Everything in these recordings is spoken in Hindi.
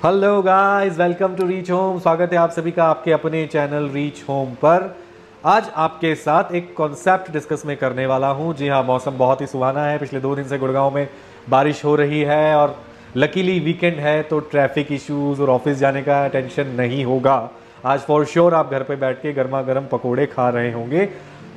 Hello guys, welcome to reach home. स्वागत है आप सभी का आपके अपने चैनल रीच होम पर। आज आपके साथ एक कॉन्सेप्ट डिस्कस में करने वाला हूं। जी हाँ, मौसम बहुत ही सुहाना है। पिछले 2 दिन से गुड़गांव में बारिश हो रही है और लकीली वीकेंड है तो ट्रैफिक इश्यूज और ऑफिस जाने का टेंशन नहीं होगा। आज फॉर श्योर आप घर पे बैठ के गर्मा गर्म पकौड़े खा रहे होंगे।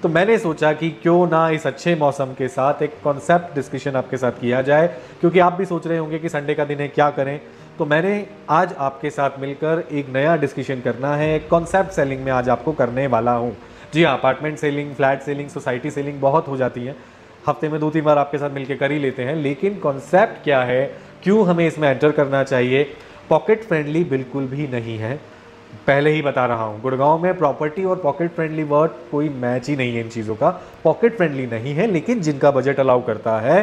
तो मैंने सोचा कि क्यों ना इस अच्छे मौसम के साथ एक कॉन्सेप्ट डिस्कशन आपके साथ किया जाए, क्योंकि आप भी सोच रहे होंगे कि संडे का दिन है क्या करें। तो मैंने आज आपके साथ मिलकर एक नया डिस्कशन करना है। एक कॉन्सेप्ट सेलिंग में आज आपको करने वाला हूँ। जी हाँ, apartment selling, flat selling, society selling बहुत हो जाती है। हफ्ते में 2-3 बार आपके साथ मिलकर कर ही लेते हैं, लेकिन कॉन्सेप्ट क्या है, क्यों हमें इसमें एंटर करना चाहिए, पॉकेट फ्रेंडली बिल्कुल भी नहीं है। पहले ही बता रहा हूँ, गुड़गांव में प्रॉपर्टी और पॉकेट फ्रेंडली वर्ड कोई मैच ही नहीं है इन चीज़ों का। पॉकेट फ्रेंडली नहीं है, लेकिन जिनका बजट अलाउ करता है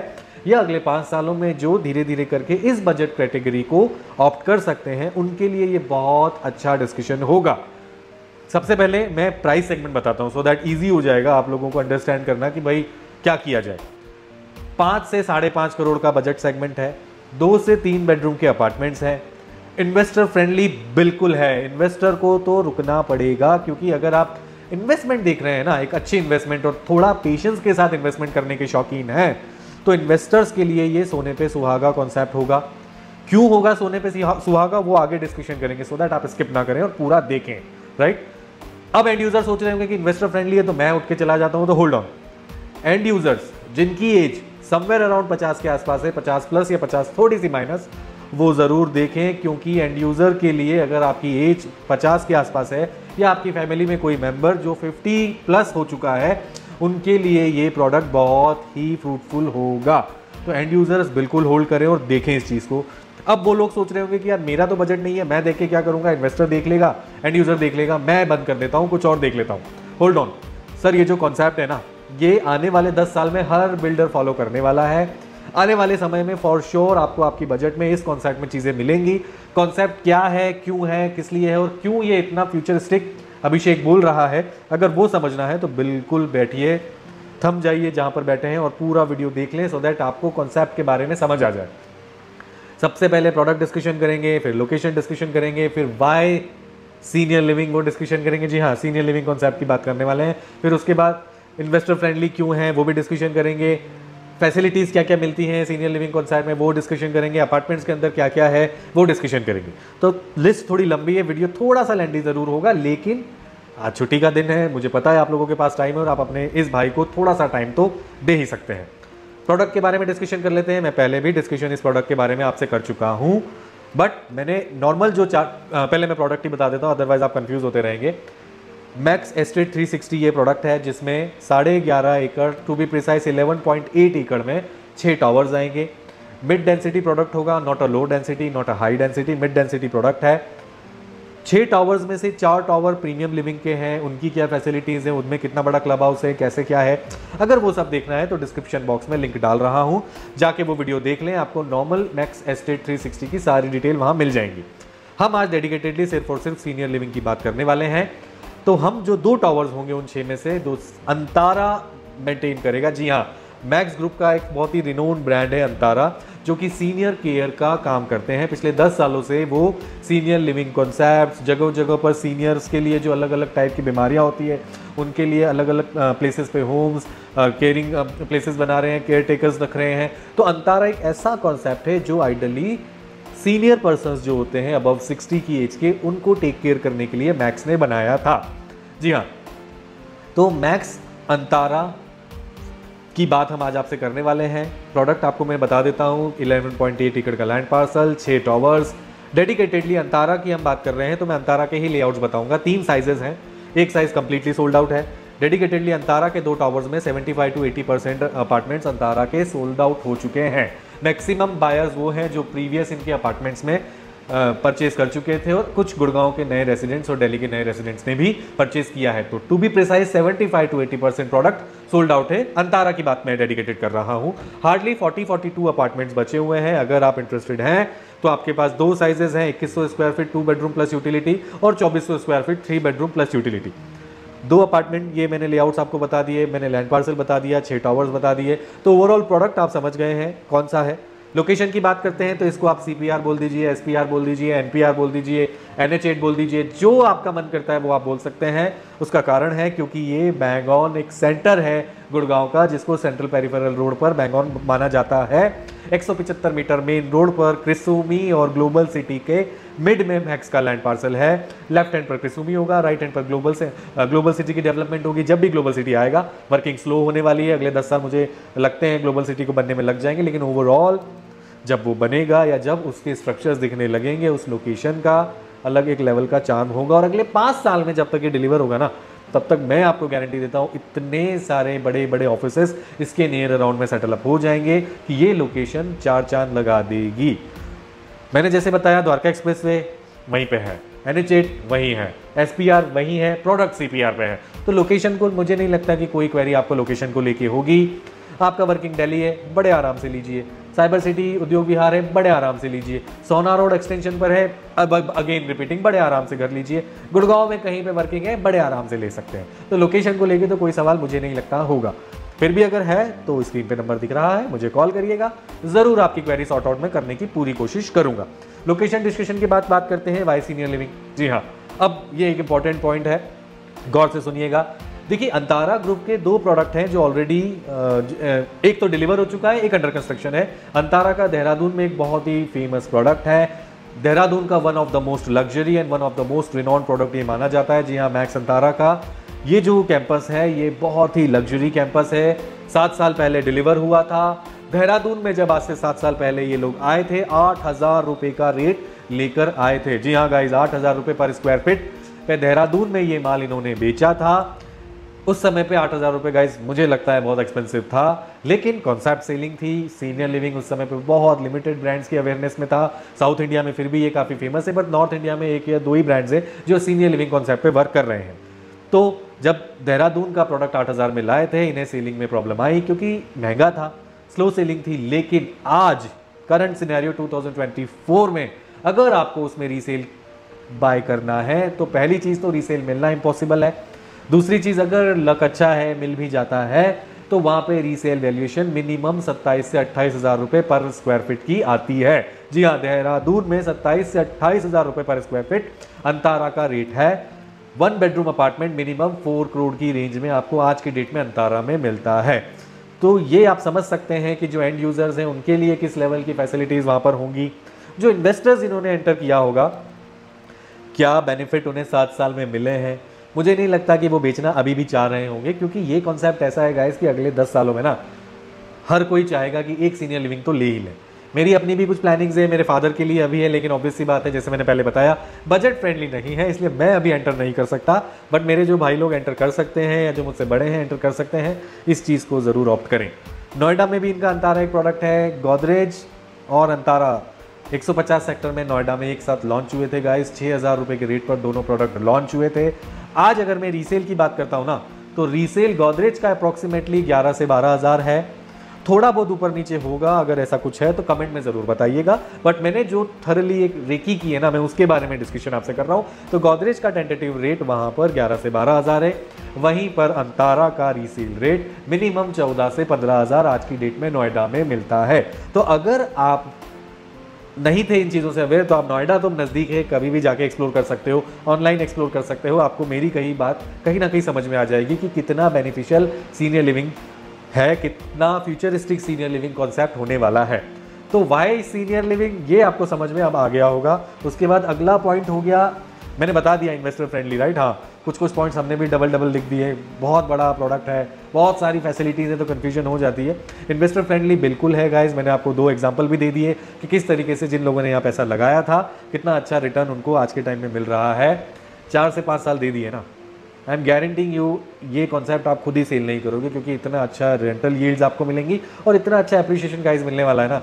या अगले 5 सालों में जो धीरे धीरे करके इस बजट कैटेगरी को ऑप्ट कर सकते हैं, उनके लिए ये बहुत अच्छा डिस्कशन होगा। सबसे पहले मैं प्राइस सेगमेंट बताता हूँ, सो दैट ईजी हो जाएगा आप लोगों को अंडरस्टैंड करना कि भाई क्या किया जाए। 5 से 5.5 करोड़ का बजट सेगमेंट है। 2 से 3 बेडरूम के अपार्टमेंट्स हैं। इन्वेस्टर फ्रेंडली बिल्कुल है। इन्वेस्टर को तो रुकना पड़ेगा, क्योंकि अगर आप इन्वेस्टमेंट देख रहे हैं ना, एक अच्छी इन्वेस्टमेंट और थोड़ा पेशेंस के साथ इन्वेस्टमेंट करने के शौकीन हैं, तो इन्वेस्टर्स के लिए ये सोने पे सुहागा कॉन्सेप्ट होगा। क्यों होगा सोने पे सुहागा, वो आगे डिस्कशन करेंगे, सो दैट आप स्किप ना करें और पूरा देखें। राइट। अब एंड यूजर सोच रहे होंगे कि इन्वेस्टर फ्रेंडली है तो मैं उठ के चला जाता हूं, तो होल्ड ऑन। एंड यूजर्स जिनकी एज समवेयर अराउंड 50 के आसपास है, 50 प्लस या 50 थोड़ी सी माइनस, वो ज़रूर देखें, क्योंकि एंड यूज़र के लिए अगर आपकी एज 50 के आसपास है या आपकी फैमिली में कोई मेंबर जो 50 प्लस हो चुका है, उनके लिए ये प्रोडक्ट बहुत ही फ्रूटफुल होगा। तो एंड यूज़र्स बिल्कुल होल्ड करें और देखें इस चीज़ को। अब वो लोग सोच रहे होंगे कि यार मेरा तो बजट नहीं है, मैं देख के क्या करूँगा, इन्वेस्टर देख लेगा, एंड यूज़र देख लेगा, मैं बंद कर देता हूँ, कुछ और देख लेता हूँ। होल्ड ऑन सर, ये जो कॉन्सेप्ट है ना, ये आने वाले 10 साल में हर बिल्डर फॉलो करने वाला है। आने वाले समय में फॉर श्योर आपको आपकी बजट में इस कॉन्सेप्ट में चीज़ें मिलेंगी। कॉन्सेप्ट क्या है, क्यों है, किस लिए है और क्यों ये इतना फ्यूचरिस्टिक अभिषेक बोल रहा है, अगर वो समझना है तो बिल्कुल बैठिए, थम जाइए जहाँ पर बैठे हैं और पूरा वीडियो देख लें, सो दैट आपको कॉन्सेप्ट के बारे में समझ आ जाए। सबसे पहले प्रोडक्ट डिस्कशन करेंगे, फिर लोकेशन डिस्कशन करेंगे, फिर वाई सीनियर लिविंग वो डिस्कशन करेंगे। जी हाँ, सीनियर लिविंग कॉन्सेप्ट की बात करने वाले हैं। फिर उसके बाद इन्वेस्टर फ्रेंडली क्यों है वो भी डिस्कशन करेंगे। फैसिलिटीज़ क्या क्या मिलती हैं सीनियर लिविंग कॉन्सेप्ट में, वो डिस्कशन करेंगे। अपार्टमेंट्स के अंदर क्या क्या है वो डिस्कशन करेंगे। तो लिस्ट थोड़ी लंबी है, वीडियो थोड़ा सा लेंथी ज़रूर होगा, लेकिन आज छुट्टी का दिन है, मुझे पता है आप लोगों के पास टाइम है और आप अपने इस भाई को थोड़ा सा टाइम तो दे ही सकते हैं। प्रोडक्ट के बारे में डिस्कशन कर लेते हैं। मैं पहले भी डिस्कशन इस प्रोडक्ट के बारे में आपसे कर चुका हूँ, बट मैंने नॉर्मल जो पहले मैं प्रोडक्ट ही बता देता हूँ, अदरवाइज आप कंफ्यूज होते रहेंगे। मैक्स एस्टेट 360 ये प्रोडक्ट है, जिसमें 11.5 एकड़, टू बी प्रिसाइज 11.8 एकड़ में 6 टावर्स आएंगे। मिड डेंसिटी प्रोडक्ट होगा, not a low density, not a high density, mid density product है। 6 टावर्स में से 4 टावर प्रीमियम लिविंग के हैं। उनकी क्या फैसिलिटीज़ हैं, उनमें कितना बड़ा क्लब हाउस है, कैसे क्या है, अगर वो सब देखना है तो डिस्क्रिप्शन बॉक्स में लिंक डाल रहा हूँ, जाके वो वीडियो देख लें। आपको नॉर्मल मैक्स एस्टेट 360 की सारी डिटेल वहाँ मिल जाएंगी। हम आज डेडिकेटेडली सिर्फ और सिर्फ सीनियर लिविंग की बात करने वाले हैं। तो हम जो 2 टावर्स होंगे उन 6 में से 2 अंतारा मेंटेन करेगा। जी हाँ, मैक्स ग्रुप का एक बहुत ही रिनोन ब्रांड है अंतारा, जो कि सीनियर केयर का काम करते हैं। पिछले 10 सालों से वो सीनियर लिविंग कॉन्सेप्ट, जगह जगह पर सीनियर्स के लिए जो अलग अलग टाइप की बीमारियां होती है उनके लिए अलग अलग प्लेसेस पे होम्स, केयरिंग प्लेसेस बना रहे हैं, केयर टेकर्स रख रहे हैं। तो अंतारा एक ऐसा कॉन्सेप्ट है जो आइडली सीनियर पर्सन्स जो होते हैं अबव 60 की एज के, उनको टेक केयर करने के लिए मैक्स ने बनाया था। जी हाँ, तो मैक्स अंतारा की बात हम आज आपसे करने वाले हैं। प्रोडक्ट आपको मैं बता देता हूँ, 11.8 एकड़ का land parcel, 6 towers. Dedicatedly Antara की हम बात कर रहे हैं, तो मैं अंतारा के ही लेआउट्स बताऊंगा। 3 साइजेस हैं, एक साइज कंप्लीटली सोल्ड आउट है। डेडिकेटेडली अंतारा के 2 टावर्स में 75 to 80% अपार्टमेंट्स अंतारा के सोल्ड आउट हो चुके हैं। मैक्सिमम बायर्स वो हैं जो प्रीवियस इनके अपार्टमेंट्स में परचेज कर चुके थे, और कुछ गुड़गांव के नए रेजिडेंट्स और दिल्ली के नए रेजिडेंट्स ने भी परचेज किया है। तो to be precise 75 to 80% product sold out है। अंतारा की बात मैं डेडिकेटेड कर रहा हूँ। हार्डली 42 अपार्टमेंट्स बचे हुए हैं। अगर आप इंटरेस्टेड हैं तो आपके पास 2 साइजेस हैं, 2100 square feet 2 bedroom plus utility और 2400 square feet 3 bedroom plus utility. 2 apartment ये मैंने लेआउट्स आपको बता दिए, मैंने लैंड पार्सल बता दिया, 6 टावर्स बता दिए। तो ओवरऑल प्रोडक्ट आप समझ गए हैं कौन सा है। लोकेशन की बात करते हैं तो इसको आप CPR बोल दीजिए, SPR बोल दीजिए, NPR बोल दीजिए, NH8 बोल दीजिए, जो आपका मन करता है वो आप बोल सकते हैं। उसका कारण है क्योंकि ये बैंगॉन एक सेंटर है गुड़गांव का, जिसको सेंट्रल पेरिफेरल रोड पर बैंगॉन माना जाता है। 175 मीटर मेन रोड पर क्रिसुमी और ग्लोबल सिटी के मिड में मैक्स का लैंड पार्सल है। लेफ्ट हैंड पर क्रिसुमी होगा, राइट हैंड पर ग्लोबल सिटी की डेवलपमेंट होगी। जब भी ग्लोबल सिटी आएगा, वर्किंग स्लो होने वाली है, अगले 10 साल मुझे लगते हैं ग्लोबल सिटी को बनने में लग जाएंगे, लेकिन ओवरऑल जब वो बनेगा या जब उसके स्ट्रक्चर्स दिखने लगेंगे, उस लोकेशन का अलग एक लेवल का चार्म होगा। और अगले 5 साल में जब तक ये डिलीवर होगा ना, तब तक मैं आपको गारंटी देता हूँ इतने सारे बड़े बड़े ऑफिसेस इसके नियर अराउंड में सेटल अप हो जाएंगे कि ये लोकेशन 4 चांद लगा देगी। मैंने जैसे बताया, द्वारका एक्सप्रेसवे वहीं पे है, NH8 वहीं है, SPR वहीं है, प्रोडक्ट CPR पे है। तो लोकेशन को मुझे नहीं लगता कि कोई क्वेरी आपको लोकेशन को लेके होगी। आपका वर्किंग दिल्ली है, बड़े आराम से लीजिए। साइबर सिटी उद्योग विहार है, बड़े आराम से लीजिए। सोना रोड एक्सटेंशन पर है, अब अगेन रिपीटिंग, बड़े आराम से कर लीजिए। गुड़गांव में कहीं पे वर्किंग है, बड़े आराम से ले सकते हैं। तो लोकेशन को लेके तो कोई सवाल मुझे नहीं लगता होगा। फिर भी अगर है तो स्क्रीन पे नंबर दिख रहा है, मुझे कॉल करिएगा, जरूर आपकी क्वेरी सॉर्ट आउट में करने की पूरी कोशिश करूंगा। लोकेशन डिस्कशन की बात करते हैं, वाई सीनियर लिविंग। जी हाँ, अब ये एक इंपॉर्टेंट पॉइंट है, गौर से सुनिएगा। देखिए, अंतारा ग्रुप के 2 प्रोडक्ट हैं जो ऑलरेडी एक तो डिलीवर हो चुका है, एक अंडर कंस्ट्रक्शन है। अंतारा का देहरादून में एक बहुत ही फेमस प्रोडक्ट है, देहरादून का one of the most luxury and one of the most renowned product ये माना जाता है। जी हाँ, मैक्स अंतारा का ये जो कैंपस है, ये बहुत ही लग्जरी कैंपस है। 7 साल पहले डिलीवर हुआ था देहरादून में। जब आज से 7 साल पहले ये लोग आए थे, 8,000 रुपये का रेट लेकर आए थे। जी हाँ गाइज, 8,000 रुपये पर स्क्वायर फीट पे देहरादून में ये माल इन्होंने बेचा था। उस समय पे 8,000 रुपये गाइज मुझे लगता है बहुत एक्सपेंसिव था, लेकिन कॉन्सेप्ट सेलिंग थी। सीनियर लिविंग उस समय पे बहुत लिमिटेड ब्रांड्स की अवेयरनेस में था। साउथ इंडिया में फिर भी ये काफ़ी फेमस है, बट नॉर्थ इंडिया में 1 या 2 ही ब्रांड्स है जो सीनियर लिविंग कॉन्सेप्ट पे वर्क कर रहे हैं। तो जब देहरादून का प्रोडक्ट 8,000 में लाए थे, इन्हें सेलिंग में प्रॉब्लम आई क्योंकि महंगा था, स्लो सेलिंग थी। लेकिन आज करंट सिनेरियो 2024 में अगर आपको उसमें रीसेल बाय करना है तो पहली चीज़ तो रीसेल मिलना इम्पॉसिबल है। दूसरी चीज़, अगर लक अच्छा है, मिल भी जाता है, तो वहाँ पे रीसेल वैल्यूएशन मिनिमम 27 से 28,000 रुपये पर स्क्वायर फीट की आती है। जी हाँ, देहरादून में 27 से 28,000 रुपये पर स्क्वायर फीट अंतारा का रेट है। 1 बेडरूम अपार्टमेंट मिनिमम 4 करोड़ की रेंज में आपको आज की डेट में अंतारा में मिलता है। तो ये आप समझ सकते हैं कि जो एंड यूजर्स हैं उनके लिए किस लेवल की फैसिलिटीज़ वहाँ पर होंगी। जो इन्वेस्टर्स इन्होंने एंटर किया होगा, क्या बेनिफिट उन्हें 7 साल में मिले हैं, मुझे नहीं लगता कि वो बेचना अभी भी चाह रहे होंगे, क्योंकि ये कॉन्सेप्ट ऐसा है गाइस कि अगले 10 सालों में ना हर कोई चाहेगा कि एक सीनियर लिविंग तो ले ही ले। मेरी अपनी भी कुछ प्लानिंग्स है, मेरे फादर के लिए अभी है, लेकिन ऑब्वियस सी बात है, जैसे मैंने पहले बताया, बजट फ्रेंडली नहीं है, इसलिए मैं अभी एंटर नहीं कर सकता। बट मेरे जो भाई लोग एंटर कर सकते हैं या जो मुझसे बड़े हैं एंटर कर सकते हैं, इस चीज़ को ज़रूर ऑप्ट करें। नोएडा में भी इनका अंतारा एक प्रोडक्ट है। गोदरेज और अंतारा 150 सेक्टर में नोएडा में एक साथ लॉन्च हुए थे गाइस। 6,000 रुपये के रेट पर दोनों प्रोडक्ट लॉन्च हुए थे। आज अगर मैं रीसेल की बात करता हूँ ना, तो रीसेल गोदरेज का अप्रॉक्सीमेटली 11 से 12,000 है। थोड़ा बहुत ऊपर नीचे होगा, अगर ऐसा कुछ है तो कमेंट में ज़रूर बताइएगा। बट मैंने जो थरली एक रेकी की है ना, मैं उसके बारे में डिस्कशन आपसे कर रहा हूँ। तो गोदरेज का टेंटेटिव रेट वहाँ पर 11 से 12,000 है। वहीं पर अंतारा का रीसेल रेट मिनिमम 14 से 15,000 आज की डेट में नोएडा में मिलता है। तो अगर आप नहीं थे इन चीज़ों से अवेयर, तो आप नोएडा तो नज़दीक है, कभी भी जाके एक्सप्लोर कर सकते हो, ऑनलाइन एक्सप्लोर कर सकते हो। आपको मेरी कही बात कहीं ना कहीं समझ में आ जाएगी कि कितना बेनिफिशियल सीनियर लिविंग है, कितना फ्यूचरिस्टिक सीनियर लिविंग कॉन्सेप्ट होने वाला है। तो वाई सीनियर लिविंग, ये आपको समझ में अब आ गया होगा। उसके बाद अगला पॉइंट हो गया, मैंने बता दिया इन्वेस्टर फ्रेंडली, राइट। हाँ, कुछ पॉइंट्स हमने भी डबल लिख दिए। बहुत बड़ा प्रोडक्ट है, बहुत सारी फैसिलिटीज़ है, तो कन्फ्यूजन हो जाती है। इन्वेस्टर फ्रेंडली बिल्कुल है गाइज। मैंने आपको 2 एग्जांपल भी दे दिए कि किस तरीके से जिन लोगों ने यहाँ पैसा लगाया था, कितना अच्छा रिटर्न उनको आज के टाइम में मिल रहा है। 4 से 5 साल दे दिए ना, आई एम गारंटिंग यू ये कॉन्सेप्ट आप खुद ही सेल नहीं करोगे, क्योंकि इतना अच्छा रेंटल यील्ड्स आपको मिलेंगी और इतना अच्छा एप्रिशिएशन गाइज मिलने वाला है ना।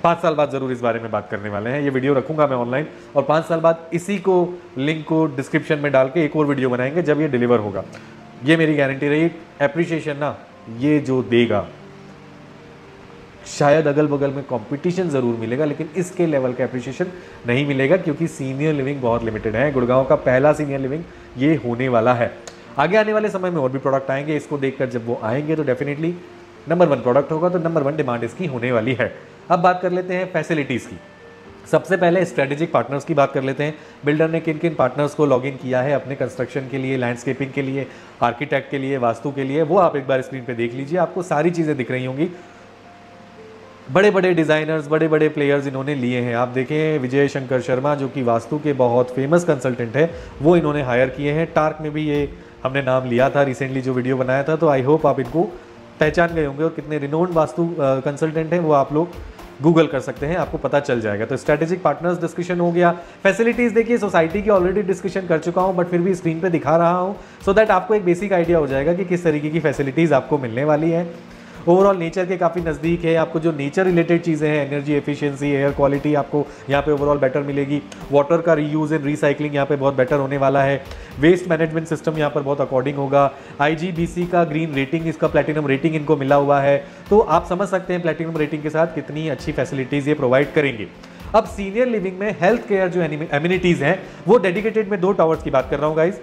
5 साल बाद ज़रूर इस बारे में बात करने वाले हैं। ये वीडियो रखूंगा मैं ऑनलाइन, और 5 साल बाद इसी को लिंक को डिस्क्रिप्शन में डाल के एक और वीडियो बनाएंगे जब ये डिलीवर होगा। ये मेरी गारंटी रही। एप्रिशिएशन ना ये जो देगा, शायद अगल बगल में कंपटीशन ज़रूर मिलेगा, लेकिन इसके लेवल का एप्रिशिएशन नहीं मिलेगा, क्योंकि सीनियर लिविंग बहुत लिमिटेड है। गुड़गांव का पहला सीनियर लिविंग ये होने वाला है। आगे आने वाले समय में और भी प्रोडक्ट आएंगे, इसको देखकर जब वो आएंगे तो डेफिनेटली नंबर 1 प्रोडक्ट होगा तो नंबर 1 डिमांड इसकी होने वाली है। अब बात कर लेते हैं फैसिलिटीज़ की। सबसे पहले स्ट्रेटेजिक पार्टनर्स की बात कर लेते हैं। बिल्डर ने किन किन पार्टनर्स को लॉग इन किया है अपने कंस्ट्रक्शन के लिए, लैंडस्केपिंग के लिए, आर्किटेक्ट के लिए, वास्तु के लिए, वो आप एक बार स्क्रीन पे देख लीजिए, आपको सारी चीज़ें दिख रही होंगी। बड़े बड़े डिज़ाइनर्स, बड़े बड़े प्लेयर्स इन्होंने लिए हैं। आप देखें विजय शंकर शर्मा जो कि वास्तु के बहुत फेमस कंसल्टेंट है, वो इन्होंने हायर किए हैं। टार्क में भी ये हमने नाम लिया था रिसेंटली जो वीडियो बनाया था, तो आई होप आप इनको पहचान गए होंगे और कितने रिनोन्ड वास्तु कंसल्टेंट हैं वो आप लोग गूगल कर सकते हैं, आपको पता चल जाएगा। तो स्ट्रेटेजिक पार्टनर्स डिस्कशन हो गया। फैसिलिटीज़ देखिए सोसाइटी की ऑलरेडी डिस्कशन कर चुका हूं, बट फिर भी स्क्रीन पे दिखा रहा हूं सो दैट आपको एक बेसिक आइडिया हो जाएगा कि किस तरीके की फैसिलिटीज़ आपको मिलने वाली है। ओवरऑल नेचर के काफ़ी नज़दीक है, आपको जो नेचर रिलेटेड चीज़ें हैं, एनर्जी एफिशिएंसी, एयर क्वालिटी आपको यहाँ पे ओवरऑल बेटर मिलेगी। वाटर का रीयूज़ एंड रिसाइकलिंग यहाँ पे बहुत बेटर होने वाला है। वेस्ट मैनेजमेंट सिस्टम यहाँ पर बहुत अकॉर्डिंग होगा। IGBC का ग्रीन रेटिंग, इसका प्लैटिनम रेटिंग इनको मिला हुआ है, तो आप समझ सकते हैं प्लैटिनम रेटिंग के साथ कितनी अच्छी फैसिलिटीज़ ये प्रोवाइड करेंगे। अब सीनियर लिविंग में हेल्थ केयर जो एमिनिटीज़ हैं वो डेडिकेटेड में 2 टावर्स की बात कर रहा हूँ गाइज।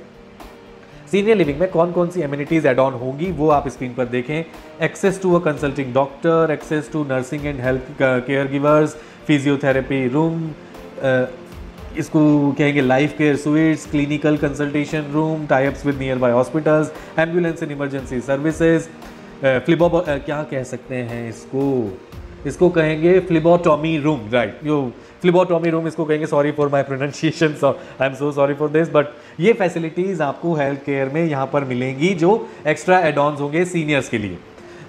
सीनियर लिविंग में कौन कौन सी एमिनिटीज एड ऑन होंगी वो आप स्क्रीन पर देखें। Access to a consulting doctor, access to nursing and health care givers, physiotherapy room, इसको कहेंगे life care suites, clinical consultation room, types with nearby hospitals, ambulance and emergency services, क्या कह सकते हैं इसको कहेंगे फ्लिबोटॉमी रूम, राइट, जो फ्लिबोटॉमी रूम इसको कहेंगे। Sorry for my pronunciation, I am so sorry for this, but ये फैसिलिटीज़ आपको हेल्थ केयर में यहाँ पर मिलेंगी जो एक्स्ट्रा एड-ऑन्स होंगे सीनियर्स के लिए।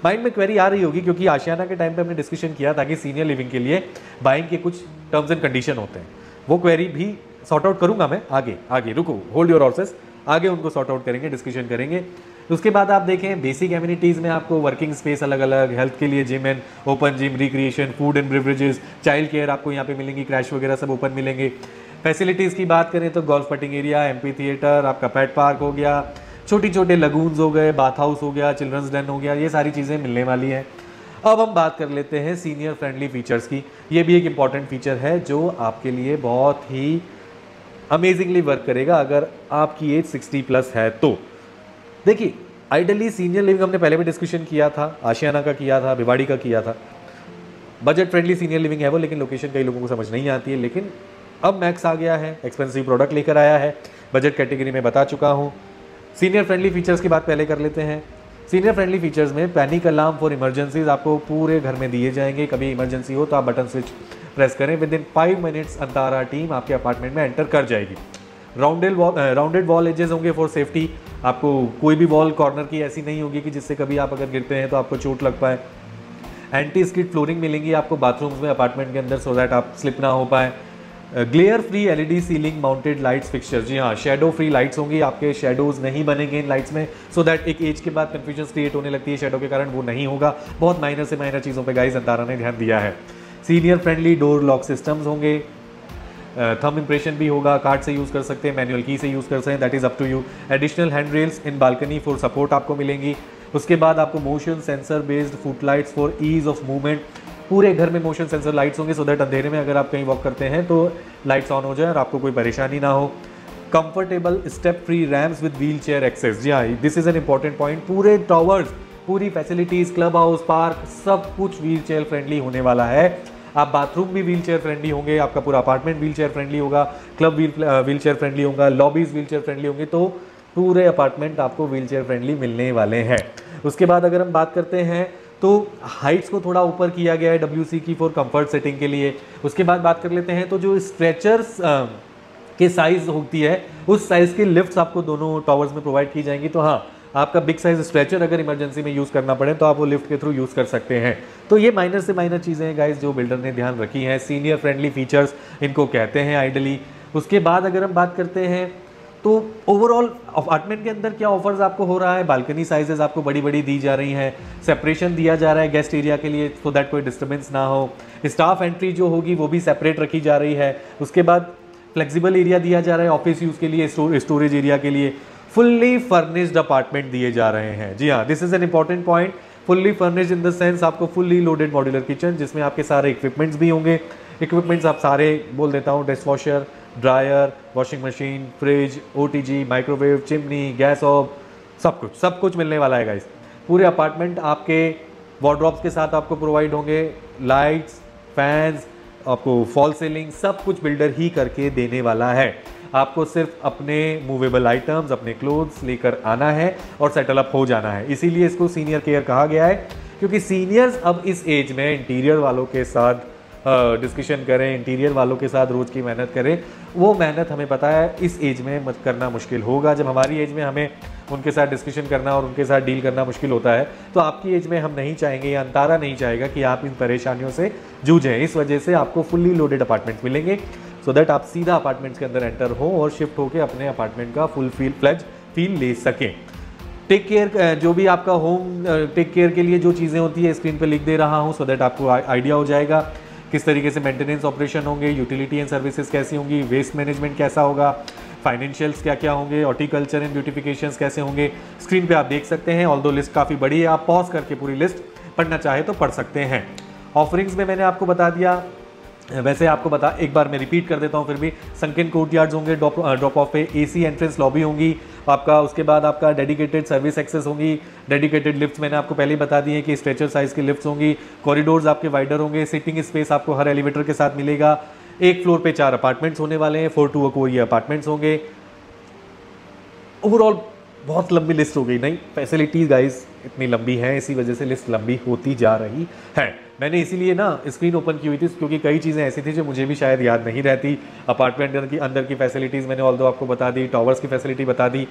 माइंड में क्वेरी आ रही होगी क्योंकि आशियाना के टाइम पे हमने डिस्कशन किया था कि सीनियर लिविंग के लिए बाइंग के कुछ टर्म्स एंड कंडीशन होते हैं, वो क्वेरी भी सॉर्ट आउट करूंगा मैं आगे रुको, होल्ड योर हॉर्सेस, आगे उनको सॉर्ट आउट करेंगे, डिस्कशन करेंगे। उसके बाद आप देखें बेसिक एमिनिटीज़ में आपको वर्किंग स्पेस अलग अलग, हेल्थ के लिए gym and open gym, recreation, food and beverages, child care आपको यहाँ पे मिलेंगी, क्रैश वगैरह सब ओपन मिलेंगे। फैसिलिटीज़ की बात करें तो golf putting area, amphi theatre, आपका पेट पार्क हो गया, छोटे छोटे लगून्स हो गए, बाथ हाउस हो गया, चिल्ड्रंस डन हो गया, ये सारी चीज़ें मिलने वाली हैं। अब हम बात कर लेते हैं सीनियर फ्रेंडली फीचर्स की। ये भी एक इंपॉर्टेंट फीचर है जो आपके लिए बहुत ही अमेजिंगली वर्क करेगा अगर आपकी एज 60+ है तो। देखिए आइडली सीनियर लिविंग हमने पहले भी डिस्कशन किया था, आशियाना का किया था, भिवाड़ी का किया था। बजट फ्रेंडली सीनियर लिविंग है वो, लेकिन लोकेशन कई लोगों को समझ नहीं आती है। लेकिन अब मैक्स आ गया है, एक्सपेंसिव प्रोडक्ट लेकर आया है, बजट कैटेगरी में बता चुका हूँ। सीनियर फ्रेंडली फीचर्स की बात पहले कर लेते हैं। सीनियर फ्रेंडली फीचर्स में पैनिक अलार्म फॉर इमरजेंसीज आपको पूरे घर में दिए जाएंगे। कभी इमरजेंसी हो तो आप बटन स्विच प्रेस करें, with in 5 minutes Antara team आपके अपार्टमेंट में एंटर कर जाएगी। राउंडेड वॉल एजेस होंगे फॉर सेफ्टी, आपको कोई भी वॉल कॉर्नर की ऐसी नहीं होगी कि जिससे कभी आप अगर गिरते हैं तो आपको चोट लग पाए। एंटी स्किड फ्लोरिंग मिलेंगी आपको बाथरूम्स में अपार्टमेंट के अंदर, सो दैट आप स्लिप ना हो पाए। Glare free LED ceiling mounted lights fixture, जी हाँ, शेडो फ्री लाइट्स होंगी, आपके शेडोज नहीं बनेंगे इन लाइट्स में, सो दैट एक एज के बाद कंफ्यूजन क्रिएट होने लगती है शेडो के कारण, वो नहीं होगा। बहुत माइनर से माइनर चीज़ों पे गाइस अंतारा ने ध्यान दिया है। Senior friendly door lock systems होंगे, थंब इंप्रेशन भी होगा, कार्ड से यूज़ कर सकते हैं, मैनुअल की से यूज़ कर सकते हैं, that is up to you. Additional hand rails in balcony for support आपको मिलेंगी। उसके बाद आपको motion sensor based foot lights for ease of movement, पूरे घर में मोशन सेंसर लाइट्स होंगे, सो दैट अंधेरे में अगर आप कहीं वॉक करते हैं तो लाइट्स ऑन हो जाए और आपको कोई परेशानी ना हो। Comfortable step free ramps with wheel chair access, जी हाँ, this is an important point. पूरे टावर्स, पूरी फैसिलिटीज़, क्लब हाउस, पार्क, सब कुछ व्हील चेयर फ्रेंडली होने वाला है। आप बाथरूम भी व्हील चेयर फ्रेंडली होंगे, आपका पूरा अपार्टमेंट व्हील चेयर फ्रेंडली होगा, क्लब व्हील चेयर फ्रेंडली होगा, लॉबीज व्हील चेयर फ्रेंडली होंगे, तो पूरे अपार्टमेंट आपको व्हील चेयर फ्रेंडली मिलने वाले हैं। उसके बाद अगर हम बात करते हैं तो हाइट्स को थोड़ा ऊपर किया गया है WC की फॉर कंफर्ट सेटिंग के लिए। उसके बाद बात कर लेते हैं तो जो स्ट्रेचर्स के साइज़ होती है उस साइज़ की लिफ्ट्स आपको दोनों टावर्स में प्रोवाइड की जाएंगी। तो हाँ, आपका बिग साइज स्ट्रेचर अगर इमरजेंसी में यूज़ करना पड़े तो आप वो लिफ्ट के थ्रू यूज़ कर सकते हैं। तो ये माइनर से माइनर चीज़ें हैं गाइस जो बिल्डर ने ध्यान रखी हैं। सीनियर फ्रेंडली फीचर्स इनको कहते हैं आइडली। उसके बाद अगर हम बात करते हैं तो ओवरऑल अपार्टमेंट के अंदर क्या ऑफर्स आपको हो रहा है, बालकनी साइजेस आपको बड़ी बड़ी दी जा रही हैं, सेपरेशन दिया जा रहा है गेस्ट एरिया के लिए सो दैट कोई डिस्टर्बेंस ना हो, स्टाफ एंट्री जो होगी वो भी सेपरेट रखी जा रही है। उसके बाद फ्लेक्सिबल एरिया दिया जा रहा है ऑफिस यूज़ के लिए, स्टोरेज एरिया के लिए। फुल्ली फर्निश्ड अपार्टमेंट दिए जा रहे हैं, जी हाँ, this is an important point. Fully furnished in the sense आपको फुल्ली लोडेड मॉड्यूलर किचन जिसमें आपके सारे इक्विपमेंट्स भी होंगे। इक्विपमेंट्स आप सारे बोल देता हूँ, dish washer, dryer, washing machine, fridge, OTG, microwave, chimney, gas off, सब कुछ मिलने वाला है गाइस। पूरे अपार्टमेंट आपके वार्डरोब्स के साथ आपको प्रोवाइड होंगे, लाइट्स, फैंस, आपको फॉल सीलिंग, सब कुछ बिल्डर ही करके देने वाला है। आपको सिर्फ अपने मूवेबल आइटम्स, अपने क्लोथ्स लेकर आना है और सेटल अप हो जाना है। इसीलिए इसको सीनियर केयर कहा गया है, क्योंकि सीनियर्स अब इस एज में इंटीरियर वालों के साथ डिस्कशन करें, इंटीरियर वालों के साथ रोज़ की मेहनत करें। वो मेहनत हमें पता है इस एज में मत करना मुश्किल होगा। जब हमारी एज में हमें उनके साथ डिस्कशन करना और उनके साथ डील करना मुश्किल होता है, तो आपकी एज में हम नहीं चाहेंगे या अंतारा नहीं चाहेगा कि आप इन परेशानियों से जूझें। इस वजह से आपको फुल्ली लोडेड अपार्टमेंट्स मिलेंगे, सो दैट आप सीधा अपार्टमेंट्स के अंदर एंटर हो और शिफ्ट होकर अपने अपार्टमेंट का फुल फ्लेज फील ले सकें। टेक केयर, जो भी आपका होम टेक केयर के लिए जो चीज़ें होती है स्क्रीन पे लिख दे रहा हूँ, सो दैट आपको आइडिया हो जाएगा किस तरीके से मेंटेनेंस ऑपरेशन होंगे, यूटिलिटी एंड सर्विसेज कैसी होंगी, वेस्ट मैनेजमेंट कैसा होगा, फाइनेंशियल्स क्या क्या होंगे, हॉर्टिकल्चर एंड ब्यूटिफिकेशंस कैसे होंगे। स्क्रीन पे आप देख सकते हैं, ऑल्दो लिस्ट काफ़ी बड़ी है, आप पॉज करके पूरी लिस्ट पढ़ना चाहे तो पढ़ सकते हैं। ऑफरिंग्स में मैंने आपको बता दिया, वैसे आपको एक बार मैं रिपीट कर देता हूँ फिर भी। संकिन कोर्टयार्ड्स होंगे ड्रॉप ऑफ पे, एसी एंट्रेंस लॉबी होंगी आपका, उसके बाद आपका डेडिकेटेड सर्विस एक्सेस होंगी, डेडिकेटेड लिफ्ट्स मैंने आपको पहले ही बता दी है कि स्ट्रेचर साइज की लिफ्ट्स होंगी, कॉरिडोर्स आपके वाइडर होंगे, सिटिंग स्पेस आपको हर एलिवेटर के साथ मिलेगा। एक फ्लोर पे 4 अपार्टमेंट्स होने वाले हैं, 4 टू को ये अपार्टमेंट्स होंगे। ओवरऑल बहुत लंबी लिस्ट हो गई, नहीं फैसिलिटीज गाइस इतनी लंबी है, इसी वजह से लिस्ट लंबी होती जा रही है। मैंने इसीलिए ना स्क्रीन ओपन की हुई थी, क्योंकि कई चीज़ें ऐसी थी जो मुझे भी शायद याद नहीं रहती। अपार्टमेंट के अंदर की फैसिलिटीज़ मैंने ऑल्दो आपको बता दी, टावर्स की फैसिलिटी बता दी।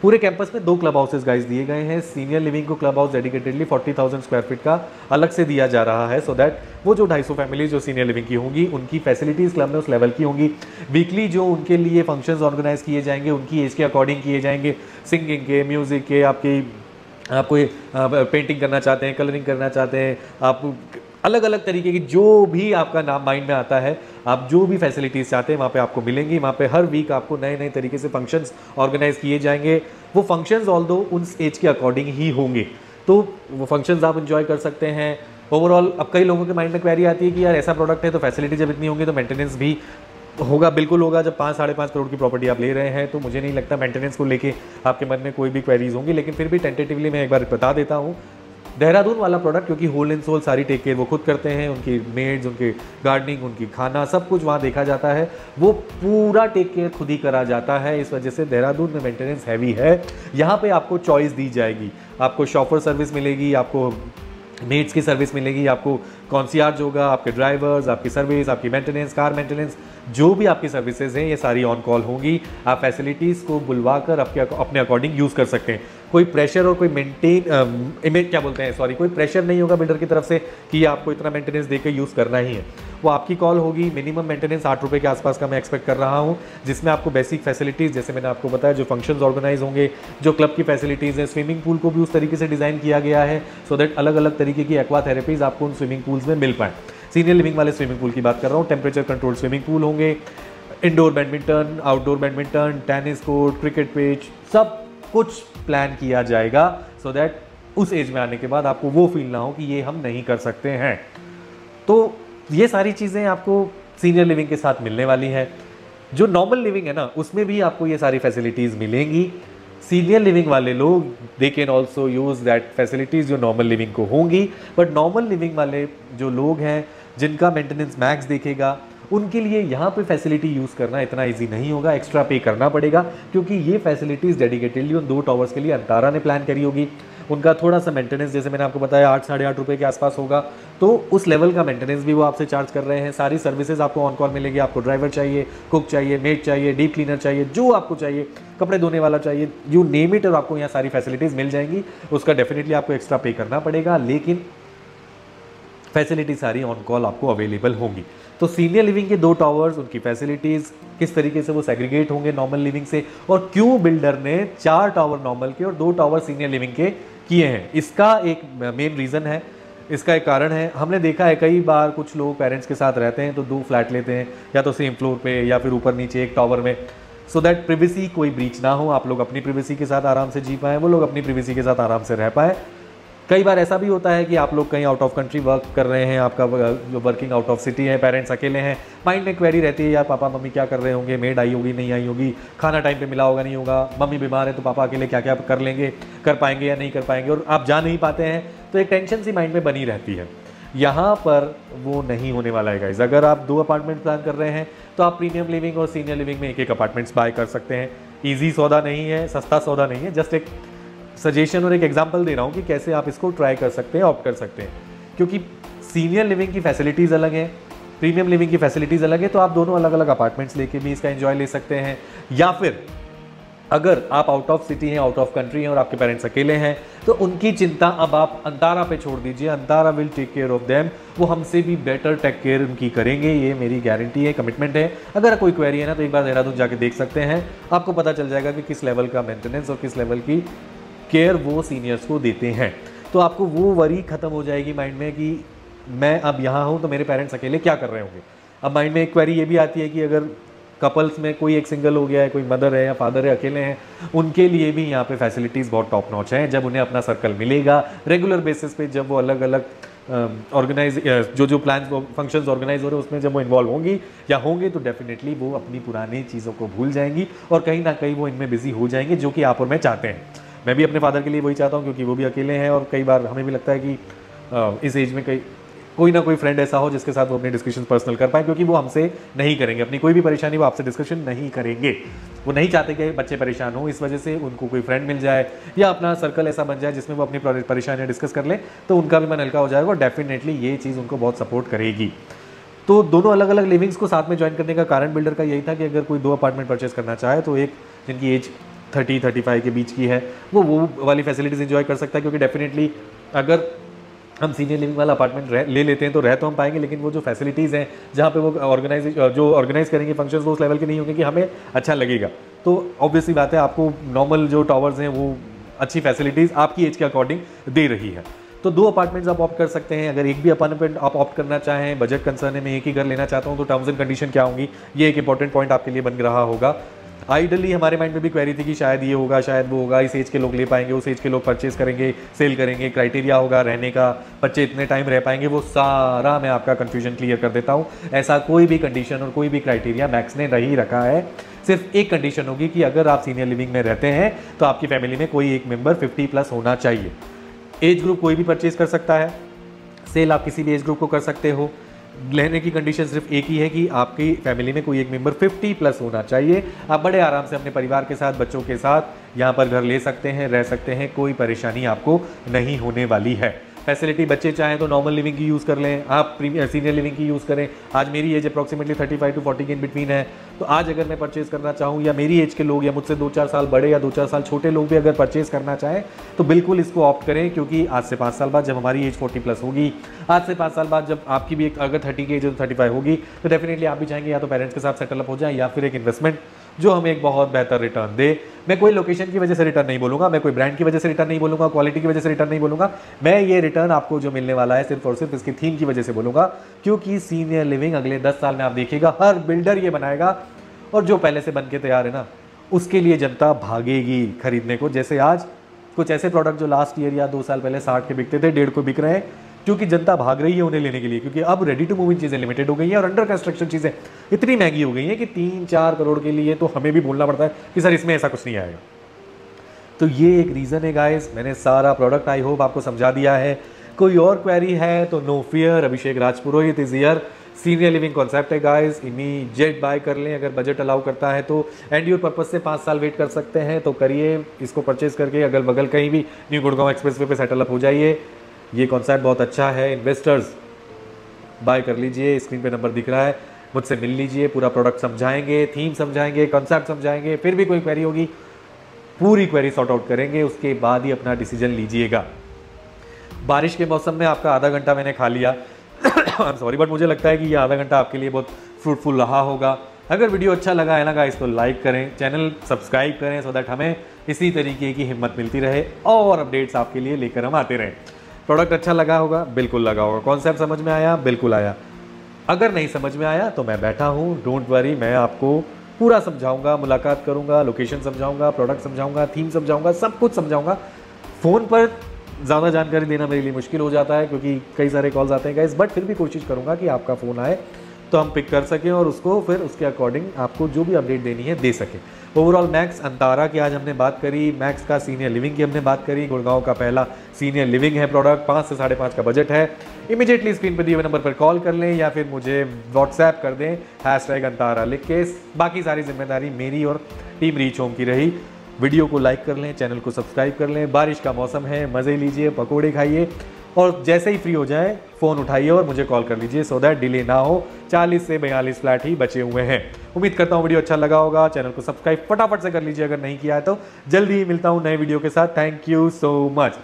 पूरे कैंपस में 2 क्लब हाउसेज गाइस दिए गए हैं। सीनियर लिविंग को club house dedicatedly 40,000 square feet का अलग से दिया जा रहा है, सो दैट वो जो 250 फैमिलीज जो सीनियर लिविंग की होंगी उनकी फैसिलिटीज़ क्लब में उस लेवल की होंगी। वीकली जो उनके लिए फंक्शंस ऑर्गेनाइज किए जाएंगे उनकी एज के अकॉर्डिंग किए जाएंगे, सिंगिंग के, म्यूज़िक के, आप कोई पेंटिंग करना चाहते हैं, कलरिंग करना चाहते हैं, आप अलग अलग तरीके की जो भी आपका नाम माइंड में आता है, आप जो भी फैसिलिटीज़ चाहते हैं वहाँ पे आपको मिलेंगी। वहाँ पे हर वीक आपको नए नए तरीके से फंक्शंस ऑर्गेनाइज किए जाएंगे। वो फंक्शंस ऑल्दो उस एज के अकॉर्डिंग ही होंगे, तो वो फंक्शंस आप इंजॉय कर सकते हैं। ओवरऑल अब कई लोगों के माइंड में क्वेरी आती है कि यार ऐसा प्रोडक्ट है तो फैसिलिटी जब इतनी होंगी तो मेंटेनेंस भी होगा। बिल्कुल होगा, जब 5-5.5 करोड़ की प्रॉपर्टी आप ले रहे हैं तो मुझे नहीं लगता मेंटेनेंस को लेके आपके मन में कोई भी क्वेरीज होंगी। लेकिन फिर भी टेंटेटिवली मैं एक बार बता देता हूँ, देहरादून वाला प्रोडक्ट क्योंकि होल एंड सोल सारी टेक केयर वो खुद करते हैं, उनकी मेड्स, उनकी गार्डनिंग, उनकी खाना सब कुछ वहाँ देखा जाता है, वो पूरा टेक केयर खुद ही करा जाता है। इस वजह से देहरादून में मेंटेनेंस हैवी है। यहाँ पे आपको चॉइस दी जाएगी, आपको शॉफर सर्विस मिलेगी, आपको मेड्स की सर्विस मिलेगी, आपको कॉन्सियार्ज होगा, आपके ड्राइवर्स, आपकी सर्विस, आपकी मेंटेनेंस, कार मेंटेनेंस, जो भी आपकी सर्विसेज हैं ये सारी ऑन कॉल होंगी। आप फैसिलिटीज़ को बुलवा कर अपने अकॉर्डिंग यूज़ कर सकते हैं। कोई प्रेशर और कोई कोई प्रेशर नहीं होगा बिल्डर की तरफ से कि आपको इतना मेंटेनेंस देकर यूज़ करना ही है। वो आपकी कॉल होगी। मिनिमम मेंटेनेंस 8 रुपये के आसपास का मैं एक्सपेक्ट कर रहा हूँ, जिसमें आपको बेसिक फैसिलिटीज़ जैसे मैंने आपको बताया, जो फंक्शंस ऑर्गेनाइज होंगे, जो क्लब की फैसिलिटीज़ हैं, स्विमिंग पूल को भी उस तरीके से डिज़ाइन किया गया है सो दैट अलग अलग तरीके की एक्वा थेरेपीज़ आपको उन स्विमिंग पूल्स में मिल पाए। सीनियर लिविंग वाले स्विमिंग पूल की बात कर रहा हूँ, टेम्परेचर कंट्रोल स्विमिंग पूल होंगे, indoor badminton, outdoor badminton, tennis court, cricket pitch, सब कुछ प्लान किया जाएगा सो दैट उस एज में आने के बाद आपको वो फील ना हो कि ये हम नहीं कर सकते हैं। तो ये सारी चीज़ें आपको सीनियर लिविंग के साथ मिलने वाली है। जो नॉर्मल लिविंग है ना, उसमें भी आपको ये सारी फैसिलिटीज़ मिलेंगी। सीनियर लिविंग वाले लोग they can also use that facilities जो नॉर्मल लिविंग को होंगी, बट नॉर्मल लिविंग वाले जो लोग हैं जिनका मेंटेनेंस मैक्स देखेगा, उनके लिए यहाँ पे फैसिलिटी यूज़ करना इतना इजी नहीं होगा, एक्स्ट्रा पे करना पड़ेगा, क्योंकि ये फैसिलिटीज़ डेडिकेटेडली उन 2 टावर्स के लिए अंतारा ने प्लान करी होगी। उनका थोड़ा सा मेंटेनेंस जैसे मैंने आपको बताया 8-8.5 रुपये के आसपास होगा, तो उस लेवल का मेंटेनेंस भी वो आपसे चार्ज कर रहे हैं। सारी सर्विसेज आपको ऑन कॉल मिलेगी। आपको ड्राइवर चाहिए, कुक चाहिए, मेड चाहिए, डीप क्लीनर चाहिए, जो आपको चाहिए, कपड़े धोने वाला चाहिए, यू नेम इट, और आपको यहाँ सारी फैसिलिटीज़ मिल जाएंगी। उसका डेफिनेटली आपको एक्स्ट्रा पे करना पड़ेगा, लेकिन फैसिलिटी सारी ऑन कॉल आपको अवेलेबल होंगी। तो सीनियर लिविंग के 2 टावर्स, उनकी फैसिलिटीज़ किस तरीके से वो सेग्रीगेट होंगे नॉर्मल लिविंग से, और क्यों बिल्डर ने 4 टावर नॉर्मल के और 2 टावर सीनियर लिविंग के किए हैं, इसका एक मेन रीज़न है, इसका एक कारण है। हमने देखा है कई बार कुछ लोग पेरेंट्स के साथ रहते हैं तो 2 फ्लैट लेते हैं, या तो सेम फ्लोर पे या फिर ऊपर नीचे एक टावर में, सो दैट प्रिवेसी कोई ब्रीच ना हो, आप लोग अपनी प्रिवेसी के साथ आराम से जी पाएँ, वो लोग अपनी प्रिवेसी के साथ आराम से रह पाएँ। कई बार ऐसा भी होता है कि आप लोग कहीं आउट ऑफ कंट्री वर्क कर रहे हैं, आपका जो वर्किंग आउट ऑफ सिटी है, पेरेंट्स अकेले हैं, माइंड में क्वेरी रहती है यार पापा मम्मी क्या कर रहे होंगे, मेड आई होगी नहीं आई होगी, खाना टाइम पे मिला होगा नहीं होगा, मम्मी बीमार है तो पापा अकेले क्या क्या कर लेंगे, कर पाएंगे या नहीं कर पाएंगे, और आप जा नहीं पाते हैं तो एक टेंशन सी माइंड में बनी रहती है। यहाँ पर वो नहीं होने वाला है गाइस। अगर आप 2 अपार्टमेंट प्लान कर रहे हैं तो आप प्रीमियम लिविंग और सीनियर लिविंग में एक अपार्टमेंट्स बाय कर सकते हैं। ईजी सौदा नहीं है, सस्ता सौदा नहीं है, जस्ट एक सजेशन और एक एग्जांपल दे रहा हूँ कि कैसे आप इसको ट्राई कर सकते हैं, ऑप्ट कर सकते हैं। क्योंकि सीनियर लिविंग की फैसिलिटीज़ अलग हैं, प्रीमियम लिविंग की फैसिलिटीज़ अलग है, तो आप दोनों अलग अलग अपार्टमेंट्स लेके भी इसका एंजॉय ले सकते हैं। या फिर अगर आप आउट ऑफ सिटी हैं, आउट ऑफ कंट्री हैं और आपके पेरेंट्स अकेले हैं तो उनकी चिंता अब आप अंतारा पे छोड़ दीजिए। Antara will take care of them, वो हमसे भी बेटर टेक केयर उनकी करेंगे, ये मेरी गारंटी है, कमिटमेंट है। अगर कोई क्वेरी है ना तो एक बार देहरादून जाके देख सकते हैं, आपको पता चल जाएगा कि किस लेवल का मेंटेनेंस और किस लेवल की केयर वो सीनियर्स को देते हैं। तो आपको वो वरी खत्म हो जाएगी माइंड में कि मैं अब यहाँ हूँ तो मेरे पेरेंट्स अकेले क्या कर रहे होंगे। अब माइंड में एक क्वेरी ये भी आती है कि अगर कपल्स में कोई एक सिंगल हो गया है, कोई मदर है या फादर है, अकेले हैं, उनके लिए भी यहाँ पे फैसिलिटीज़ बहुत टॉप नॉच हैं। जब उन्हें अपना सर्कल मिलेगा रेगुलर बेसिस पे, जब वो अलग अलग ऑर्गेनाइज जो प्लान फंक्शंस ऑर्गेनाइज हो रहे हैं उसमें जब वो इन्वॉल्व होंगी या होंगे तो डेफिनेटली वो अपनी पुरानी चीज़ों को भूल जाएंगी और कहीं ना कहीं वो इनमें बिजी हो जाएंगे, जो कि आप और मैं चाहते हैं। मैं भी अपने फादर के लिए वही चाहता हूँ क्योंकि वो भी अकेले हैं और कई बार हमें भी लगता है कि इस एज में कोई ना कोई फ्रेंड ऐसा हो जिसके साथ वो अपने डिस्कशन पर्सनल कर पाए, क्योंकि वो हमसे नहीं करेंगे अपनी कोई भी परेशानी, वो आपसे डिस्कशन नहीं करेंगे। वो नहीं चाहते कि बच्चे परेशान हो, इस वजह से उनको कोई फ्रेंड मिल जाए या अपना सर्कल ऐसा बन जाए जिसमें वो अपनी परेशानियाँ डिस्कस कर लें, तो उनका भी मन हल्का हो जाएगा और डेफिनेटली ये चीज़ उनको बहुत सपोर्ट करेगी। तो दोनों अलग अलग लिविंग्स को साथ में ज्वाइन करने का कारण बिल्डर का यही था कि अगर कोई 2 अपार्टमेंट परचेस करना चाहे तो एक जिनकी एज 30-35 के बीच की है वो वाली फैसिलिटीज़ एंजॉय कर सकता है, क्योंकि डेफिनेटली अगर हम सीनियर लिविंग वाला अपार्टमेंट ले लेते हैं तो रह तो हम पाएंगे, लेकिन वो जो फैसिलिटीज़ हैं जहाँ पे वो ऑर्गेनाइज करेंगे फंक्शंस वो उस लेवल के नहीं होंगे कि हमें अच्छा लगेगा। तो ऑब्वियसली बात है आपको नॉर्मल जो टावर्स हैं वो अच्छी फैसिलिटीज़ आपकी एज के अकॉर्डिंग दे रही है। तो 2 अपार्टमेंट्स आप ऑप्ट कर सकते हैं। अगर एक भी अपार्टमेंट आप ऑप्ट करना चाहें, बजट कंसर्न है, मैं एक ही घर लेना चाहता हूँ, तो टर्म्स एंड कंडीशन क्या होंगी, ये एक इंपॉर्टेंट पॉइंट आपके लिए बन रहा होगा। आइडली हमारे माइंड में भी क्वेरी थी कि शायद ये होगा, शायद वो होगा, इस एज के लोग ले पाएंगे, उस एज के लोग परचेज करेंगे, सेल करेंगे, क्राइटेरिया होगा रहने का, बच्चे इतने टाइम रह पाएंगे, वो सारा मैं आपका कंफ्यूजन क्लियर कर देता हूँ। ऐसा कोई भी कंडीशन और कोई भी क्राइटेरिया मैक्स ने नहीं रखा है। सिर्फ एक कंडीशन होगी कि अगर आप सीनियर लिविंग में रहते हैं तो आपकी फैमिली में कोई एक मेंबर 50+ होना चाहिए। एज ग्रुप कोई भी परचेज कर सकता है, सेल आप किसी भी एज ग्रुप को कर सकते हो। लेने की कंडीशन सिर्फ एक ही है कि आपकी फैमिली में कोई एक मेंबर 50+ होना चाहिए। आप बड़े आराम से अपने परिवार के साथ, बच्चों के साथ यहाँ पर घर ले सकते हैं, रह सकते हैं, कोई परेशानी आपको नहीं होने वाली है। फैसिलिटी बच्चे चाहें तो नॉर्मल लिविंग की यूज़ कर लें, आप सीनियर लिविंग की यूज़ करें। आज मेरी एज अप्रॉक्सीमेटली 35 to 40 के इन बिटवीन है, तो आज अगर मैं परचेज करना चाहूँ या मेरी एज के लोग या मुझसे 2-4 साल बड़े या 2-4 साल छोटे लोग भी अगर परचेज करना चाहें तो बिल्कुल इसको ऑप्ट करें, क्योंकि आज से 5 साल बाद जब हमारी एज 40+ होगी, आज से 5 साल बाद जब आपकी भी अगर 30 की एज है तो 35 होगी, तो डेफिनेटली आप भी चाहेंगे या तो पेरेंट्स के साथ सेटल अप हो जाए या फिर एक इन्वेस्टमेंट जो हमें एक बहुत बेहतर रिटर्न दे। मैं कोई लोकेशन की वजह से रिटर्न नहीं बोलूंगा, मैं कोई ब्रांड की वजह से रिटर्न नहीं बोलूंगा, क्वालिटी की वजह से रिटर्न नहीं बोलूंगा। मैं ये रिटर्न आपको जो मिलने वाला है सिर्फ और सिर्फ इसकी थीम की वजह से बोलूंगा, क्योंकि सीनियर लिविंग अगले 10 साल में आप देखिएगा हर बिल्डर ये बनाएगा और जो पहले से बन के तैयार है ना उसके लिए जनता भागेगी खरीदने को। जैसे आज कुछ ऐसे प्रोडक्ट जो लास्ट ईयर या 2 साल पहले 60 के बिकते थे 1.5 को बिक रहे हैं, क्योंकि जनता भाग रही है उन्हें लेने के लिए, क्योंकि अब रेडी टू मूव इन चीज़ें लिमिटेड हो गई हैं और अंडर कंस्ट्रक्शन चीज़ें इतनी महंगी हो गई हैं कि 3-4 करोड़ के लिए तो हमें भी बोलना पड़ता है कि सर इसमें ऐसा कुछ नहीं आएगा। तो ये एक रीज़न है गाइस। मैंने सारा प्रोडक्ट आई होप आपको समझा दिया है। कोई और क्वेरी है तो no fear, Abhishek Rajpurohit is here. Senior living concept है गाइस, इमीडिएट बाय कर लें अगर बजट अलाउ करता है तो। एंड योर पर्पज से 5 साल वेट कर सकते हैं तो करिए, इसको परचेज करके अगल बगल कहीं भी न्यू गुड़गांव एक्सप्रेसवे पे सेटल अप हो जाइए। ये कॉन्सेप्ट बहुत अच्छा है, इन्वेस्टर्स बाय कर लीजिए, स्क्रीन पे नंबर दिख रहा है, मुझसे मिल लीजिए, पूरा प्रोडक्ट समझाएंगे, थीम समझाएंगे, कॉन्सेप्ट समझाएंगे। फिर भी कोई क्वेरी होगी पूरी क्वेरी सॉर्ट आउट करेंगे, उसके बाद ही अपना डिसीजन लीजिएगा। बारिश के मौसम में आपका आधा घंटा मैंने खा लिया, आई एम सॉरी, बट मुझे लगता है कि ये आधा घंटा आपके लिए बहुत फ्रूटफुल रहा होगा। अगर वीडियो अच्छा लगा है ना गाइस तो लाइक करें, चैनल सब्सक्राइब करें, सो दैट हमें इसी तरीके की हिम्मत मिलती रहे और अपडेट्स आपके लिए लेकर हम आते रहें। प्रोडक्ट अच्छा लगा होगा, बिल्कुल लगा होगा। कॉन्सेप्ट समझ में आया, बिल्कुल आया। अगर नहीं समझ में आया तो मैं बैठा हूँ, डोंट वरी, मैं आपको पूरा समझाऊंगा, मुलाकात करूंगा, लोकेशन समझाऊंगा, प्रोडक्ट समझाऊंगा, थीम समझाऊंगा, सब कुछ समझाऊंगा। फ़ोन पर ज़्यादा जानकारी देना मेरे लिए मुश्किल हो जाता है क्योंकि कई सारे कॉल्स आते हैं गाइस, बट फिर भी कोशिश करूँगा कि आपका फ़ोन आए तो हम पिक कर सकें और उसको फिर उसके अकॉर्डिंग आपको जो भी अपडेट देनी है दे सकें। ओवरऑल मैक्स अंतारा की आज हमने बात करी, मैक्स का सीनियर लिविंग की हमने बात करी, गुड़गांव का पहला सीनियर लिविंग है प्रोडक्ट, 5 से 5.5 का बजट है। इमीडिएटली स्क्रीन पर दिए हुए नंबर पर कॉल कर लें या फिर मुझे व्हाट्सएप कर दें #अंतारा लिख के। बाकी सारी जिम्मेदारी मेरी और टीम रीच होम की रही। वीडियो को लाइक कर लें, चैनल को सब्सक्राइब कर लें। बारिश का मौसम है, मज़े लीजिए, पकोड़े खाइए और जैसे ही फ्री हो जाए फ़ोन उठाइए और मुझे कॉल कर लीजिए सो दैट डिले ना हो। 40 से 42 फ्लैट ही बचे हुए हैं। उम्मीद करता हूँ वीडियो अच्छा लगा होगा। चैनल को सब्सक्राइब फटाफट से कर लीजिए अगर नहीं किया है तो। जल्दी ही मिलता हूँ नए वीडियो के साथ। Thank you so much.